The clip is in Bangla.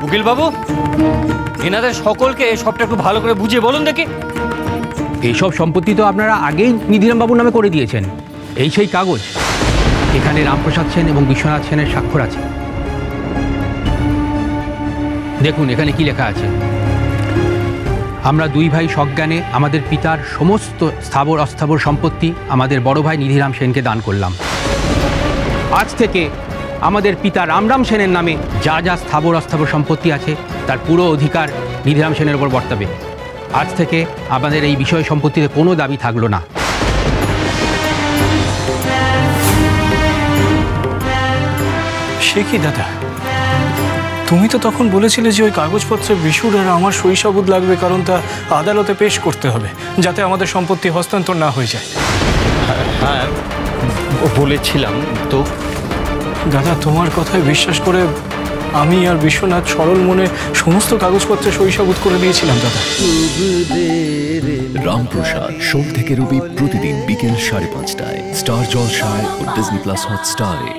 উকিল বাবু, এনাদের সকলকে সবটা একটু ভালো করে বুঝিয়ে বলুন দেখি। এইসব সম্পত্তি তো আপনারা আগেই নিধিরাম বাবুর নামে করে দিয়েছেন। এই সেই কাগজ, এখানে রামপ্রসাদ সেন এবং বিশ্বনাথ সেনের স্বাক্ষর আছে। দেখুন এখানে কি লেখা আছে। আমরা দুই ভাই সজ্ঞানে আমাদের পিতার সমস্ত স্থাবর অস্থাবর সম্পত্তি আমাদের বড় ভাই নিধিরাম সেনকে দান করলাম। আজ থেকে আমাদের পিতা রামরাম সেনের নামে যা যা স্থাবর অস্থাবর সম্পত্তি আছে তার পুরো অধিকার নিধিরাম সেনের ওপর বর্তাবে। আজ থেকে আমাদের এই বিষয় সম্পত্তিতে কোনো দাবি থাকলো না। সে কি দাদা, তুমি তো তখন বলেছিলে যে ওই কাগজপত্রে বিশুর আর আমার সই সাবুত লাগবে, কারণ তা আদালতে পেশ করতে হবে যাতে আমাদের সম্পত্তি হস্তান্তর না হয়ে যায়। হ্যাঁ বলেছিলাম তো। দাদা, তোমার কথায় বিশ্বাস করে আমি আর বিশ্বনাথ সরল মনে সমস্ত কাগজপত্রে সই সাবুত করে দিয়েছিলাম দাদা। রামপ্রসাদ সোম থেকে রবি প্রতিদিন বিকেল 5:30টায় স্টার জলসায় ও ডিজনি প্লাস হটস্টারে।